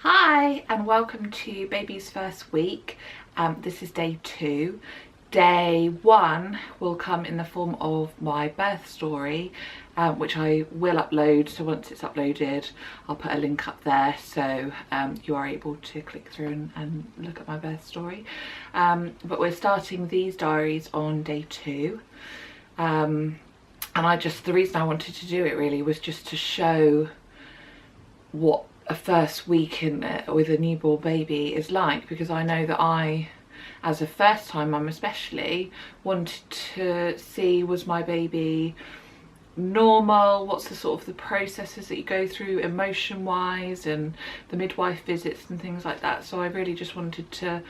Hi and welcome to baby's first week. This is day 2. Day 1 will come in the form of my birth story, which I will upload. So once it's uploaded, I'll put a link up there so you are able to click through and look at my birth story. But we're starting these diaries on day 2. And the reason I wanted to do it really was just to show what a first week with a newborn baby is like, because I know that I, as a first time mum especially, wanted to see, was my baby normal, what's the sort of the processes that you go through emotion wise, and the midwife visits and things like that. So I really just wanted to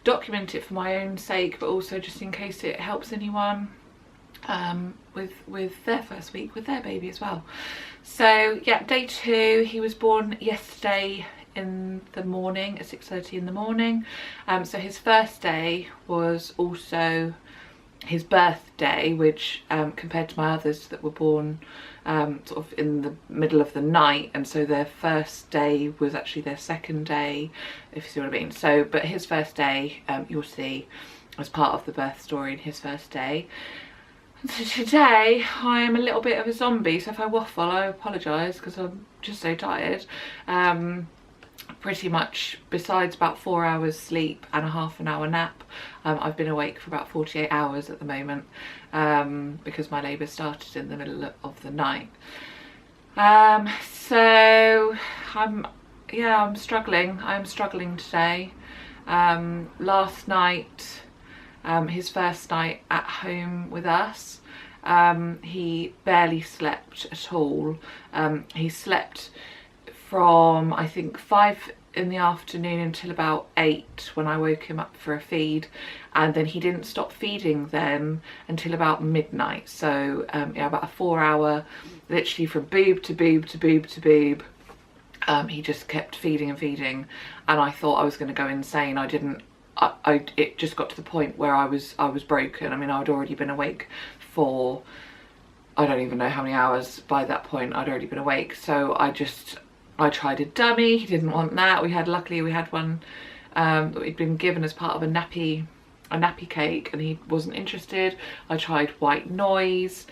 document it for my own sake, but also just in case it helps anyone with their first week with their baby as well. So yeah, day 2, he was born yesterday in the morning at 6:30 in the morning. So his first day was also his birthday, which compared to my others that were born sort of in the middle of the night, and so their first day was actually their second day, if you see what I mean. So but his first day, you'll see as part of the birth story in his first day. So today I am a little bit of a zombie, so if I waffle I apologise because I'm just so tired. Pretty much besides about 4 hours sleep and a half an hour nap, I've been awake for about 48 hours at the moment, because my labour started in the middle of the night. So I'm struggling. I'm struggling today. Last night, his first night at home with us, he barely slept at all. He slept from I think 5 in the afternoon until about 8 when I woke him up for a feed, and then he didn't stop feeding then until about midnight. So yeah, about a 4-hour, literally from boob to boob to boob to boob. He just kept feeding and feeding, and I thought I was going to go insane. It just got to the point where I was broken. I mean, I'd already been awake for, I don't even know how many hours by that point. I'd already been awake, so I tried a dummy. He didn't want that. Luckily we had one that we'd been given as part of a nappy cake, and he wasn't interested. I tried white noise,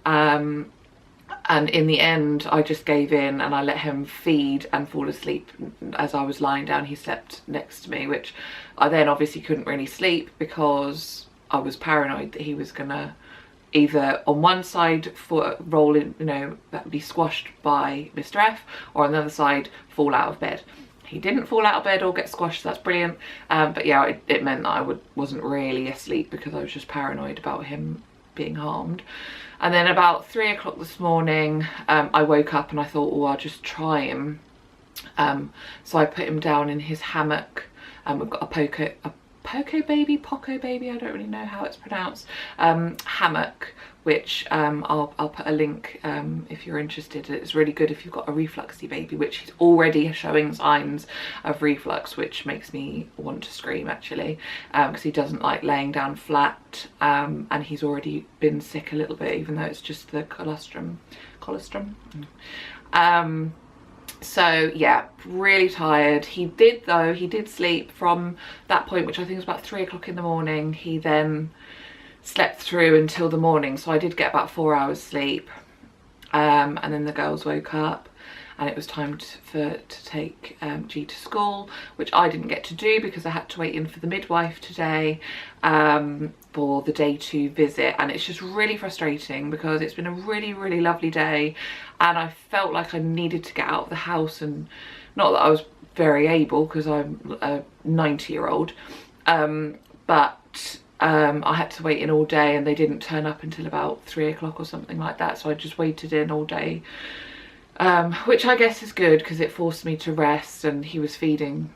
and in the end I just gave in and I let him feed and fall asleep. As I was lying down, he slept next to me, which I then obviously couldn't really sleep because I was paranoid that he was gonna either on one side roll in, be squashed by Mr. F, or on the other side fall out of bed. He didn't fall out of bed or get squashed, so that's brilliant. But yeah, it meant that I wasn't really asleep because I was just paranoid about him being harmed. And then about 3 o'clock this morning, I woke up and I thought, oh, I'll just try him. So I put him down in his hammock. We've got a Poco baby, I don't really know how it's pronounced, hammock, which I'll put a link if you're interested. It's really good if you've got a refluxy baby, which he's already showing signs of reflux, which makes me want to scream actually, because he doesn't like laying down flat, and he's already been sick a little bit, even though it's just the colostrum. So yeah, really tired. He did sleep from that point, which I think was about 3 o'clock in the morning. He then slept through until the morning, so I did get about 4 hours sleep, and then the girls woke up and it was time to take G to school, which I didn't get to do because I had to wait in for the midwife today for the day 2 visit. And it's just really frustrating because it's been a really lovely day, and I felt like I needed to get out of the house, and not that I was very able because I'm a 90-year-old, but I had to wait in all day and they didn't turn up until about 3 o'clock or something like that, so I just waited in all day, which I guess is good because it forced me to rest. And he was feeding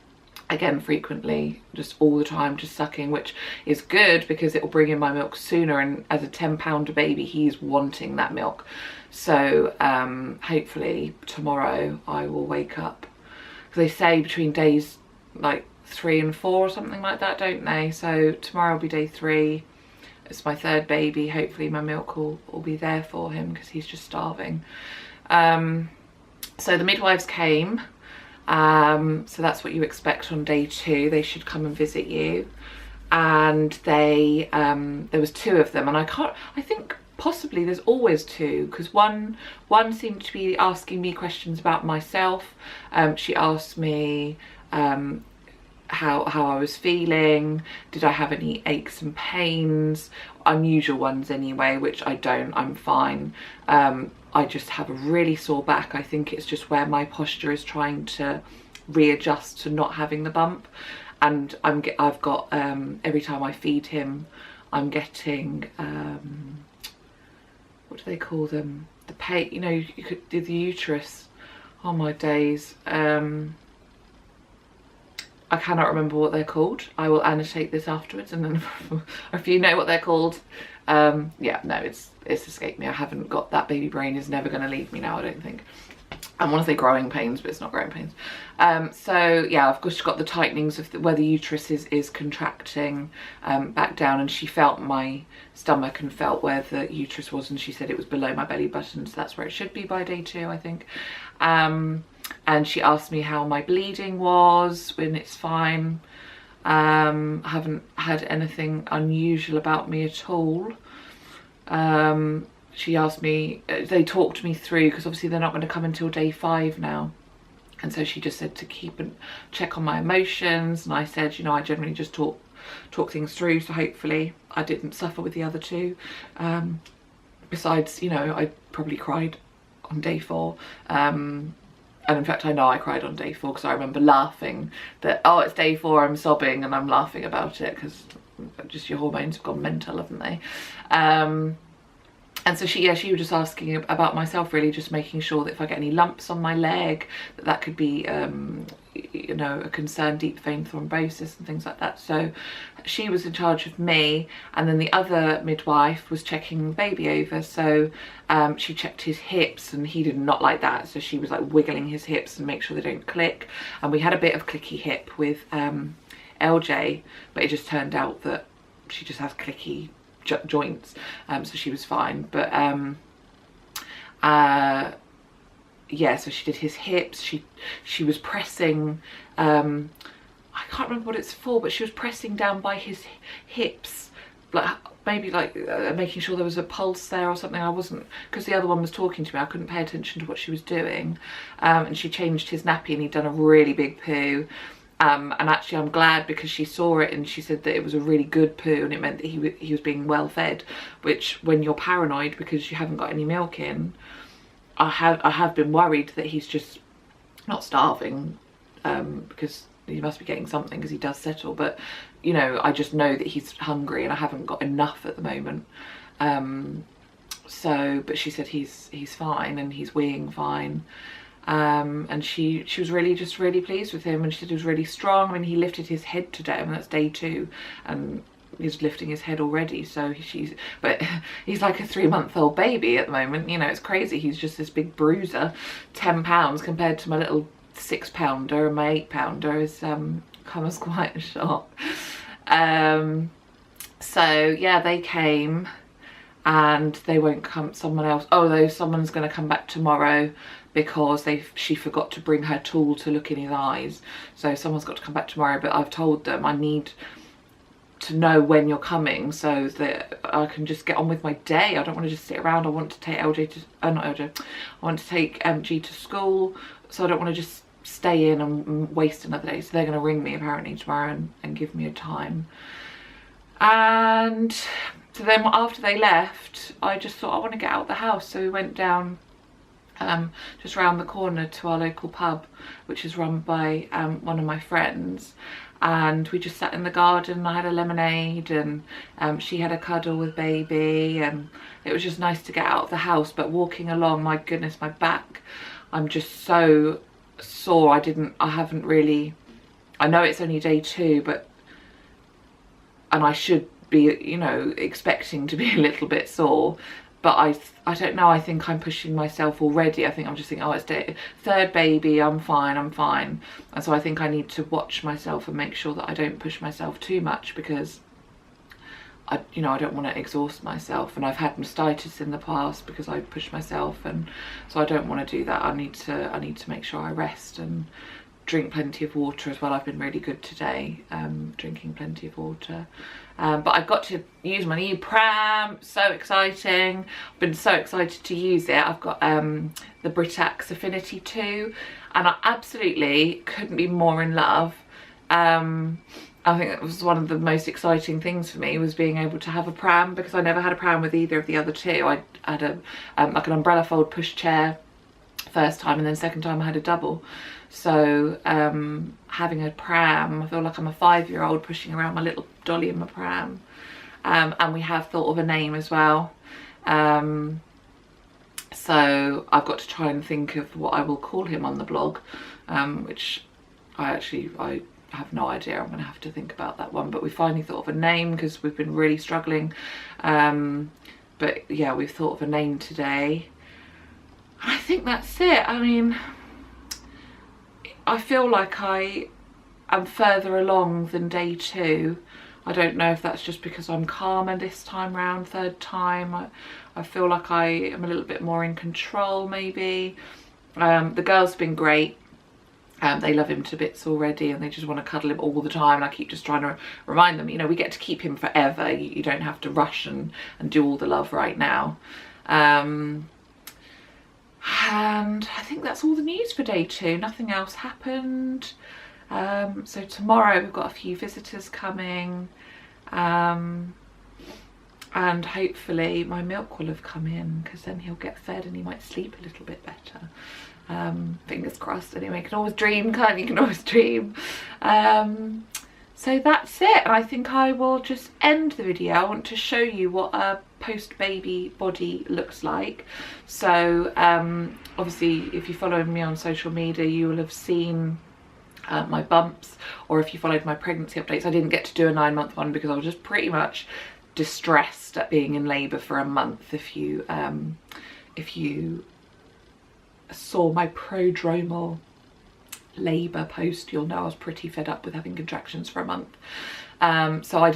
again frequently, just all the time, just sucking, which is good because it will bring in my milk sooner, and as a 10-pounder baby he's wanting that milk. So hopefully tomorrow I will wake up, because they say between days like 3 and 4 or something like that, don't they? So tomorrow will be day 3. It's my 3rd baby. Hopefully my milk will be there for him because he's just starving. So the midwives came So that's what you expect on day 2. They should come and visit you. And they there was 2 of them, and I think possibly there's always 2, because one seemed to be asking me questions about myself. She asked me how I was feeling, did I have any aches and pains, unusual ones anyway, which I don't, I'm fine. I just have a really sore back. I think it's just where my posture is trying to readjust to not having the bump. And I've got, every time I feed him, I'm getting, what do they call them? You know, you could do the uterus. Oh my days. I cannot remember what they're called. I will annotate this afterwards, and then if you know what they're called, yeah, no, it's escaped me. I haven't got that. Baby brain is never going to leave me now, I don't think. I want to say growing pains, but it's not growing pains. So yeah, of course, she's got the tightenings of where the uterus is contracting back down, and she felt my stomach and felt where the uterus was, and she said it was below my belly button, so that's where it should be by day 2, I think. And she asked me how my bleeding was, when it's fine. I haven't had anything unusual about me at all. She asked me, they talked me through, because obviously they're not going to come until day 5 now. And so she just said to keep and check on my emotions. And I said, you know, I generally just talk things through. So hopefully I didn't suffer with the other 2. Besides, you know, I probably cried on day 4. And in fact, I know I cried on day 4, because I remember laughing that, oh, it's day 4, I'm sobbing, and I'm laughing about it, because just your hormones have gone mental, haven't they? And so she was just asking about myself, really, just making sure that if I get any lumps on my leg, that could be, you know, a concern, deep vein thrombosis and things like that. So she was in charge of me, and then the other midwife was checking the baby over. So she checked his hips, and he did not like that. So she was like wiggling his hips and make sure they don't click. And we had a bit of clicky hip with LJ, but it just turned out that she just has clicky joints, so she was fine. But yeah, so she did his hips. She was pressing, I can't remember what it's for, but she was pressing down by his hips, like maybe like making sure there was a pulse there or something. I wasn't, because the other one was talking to me, I couldn't pay attention to what she was doing. And she changed his nappy, and he'd done a really big poo. And actually I'm glad, because she saw it and she said that it was a really good poo, and it meant that he was being well fed, which, when you're paranoid because you haven't got any milk in, I have been worried that he's just not starving, because he must be getting something, because he does settle. But, you know, I just know that he's hungry, and I haven't got enough at the moment. So, but she said he's fine, and he's weeing fine. And she was really pleased with him, and she said he was really strong. I mean, he lifted his head today, and that's day 2, and he's lifting his head already. So but he's like a 3-month-old baby at the moment, you know. It's crazy. He's just this big bruiser. 10 pounds compared to my little 6-pounder, and my 8-pounder is come as quite a shock. So yeah, they came, and they won't come. Someone's going to come back tomorrow, because she forgot to bring her tool to look in his eyes. So someone's got to come back tomorrow, but I've told them I need to know when you're coming, so that I can just get on with my day. I don't want to just sit around. I want to take LJ to, not LJ, I want to take G to school, so I don't want to just stay in and waste another day. So they're going to ring me apparently tomorrow and give me a time. And so then after they left, I just thought I want to get out of the house. So we went down just round the corner to our local pub, which is run by one of my friends, and we just sat in the garden. I had a lemonade, and she had a cuddle with baby, and it was just nice to get out of the house. But walking along, my goodness, my back, I'm just so sore. I haven't really, I know it's only day 2, and I should be, you know, expecting to be a little bit sore, but I don't know, I think I'm pushing myself already. I think I'm just thinking, oh, it's day 3rd baby, I'm fine. And so I think I need to watch myself and make sure that I don't push myself too much, because I don't want to exhaust myself. And I've had mastitis in the past because I pushed myself, and so I don't want to do that. I need to make sure I rest and drink plenty of water as well. I've been really good today, drinking plenty of water. But I've got to use my new pram, so exciting. I've been so excited to use it. I've got the Britax Affinity 2 and I absolutely couldn't be more in love. I think it was one of the most exciting things for me, was being able to have a pram, because I never had a pram with either of the other two. I had a like an umbrella fold push chair first time, and then second time I had a double. So having a pram, I feel like I'm a 5-year-old pushing around my little dolly in my pram. And we have thought of a name as well. So I've got to try and think of what I will call him on the blog, which I have no idea. I'm going to have to think about that one. But we finally thought of a name because we've been really struggling. But yeah, we've thought of a name today. I think that's it. I mean, I feel like I am further along than day 2. I don't know if that's just because I'm calmer this time round, third time. I feel like I am a little bit more in control maybe. The girls have been great. They love him to bits already and they just want to cuddle him all the time, and I keep just trying to remind them, you know, we get to keep him forever. You don't have to rush and do all the love right now. And I think that's all the news for day 2. Nothing else happened. So tomorrow we've got a few visitors coming, and hopefully my milk will have come in, because then he'll get fed and he might sleep a little bit better. Fingers crossed. Anyway, you can always dream, can't you? You can always dream. So that's it, and I think I will just end the video. I want to show you what a post-baby body looks like. So obviously if you follow me on social media, you will have seen my bumps, or if you followed my pregnancy updates. I didn't get to do a 9-month one because I was just pretty much distressed at being in labour for a month. If you saw my prodromal labour post, you'll know I was pretty fed up with having contractions for a month. So I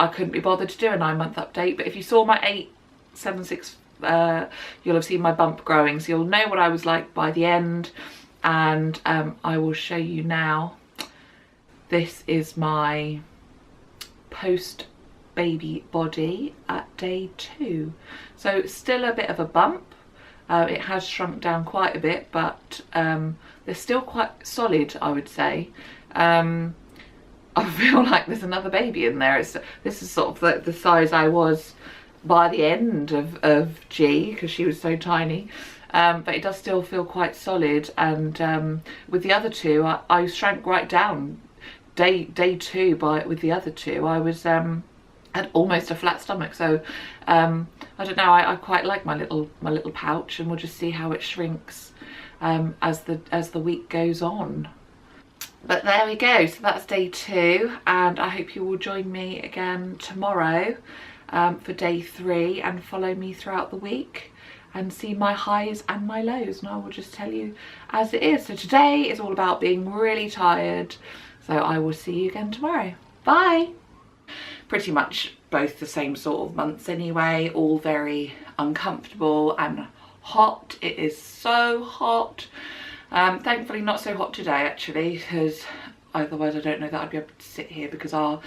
couldn't be bothered to do a 9-month update. But if you saw my 876, you'll have seen my bump growing, so you'll know what I was like by the end. And I will show you now. This is my post baby body at day 2. So still a bit of a bump. It has shrunk down quite a bit, but they're still quite solid, I would say. I feel like there's another baby in there. This is sort of the size I was by the end of G, because she was so tiny. But it does still feel quite solid, and with the other two I shrank right down. Day 2 with the other two I was had almost a flat stomach. So I don't know, I quite like my little pouch, and we'll just see how it shrinks as the week goes on. But there we go, so that's day 2, and I hope you will join me again tomorrow for day 3, and follow me throughout the week and see my highs and my lows, and I will just tell you as it is. So today is all about being really tired, so I will see you again tomorrow. Bye. Pretty much both the same sort of months anyway, all very uncomfortable and hot. It is so hot. Thankfully not so hot today actually, because otherwise I don't know that I'd be able to sit here, because our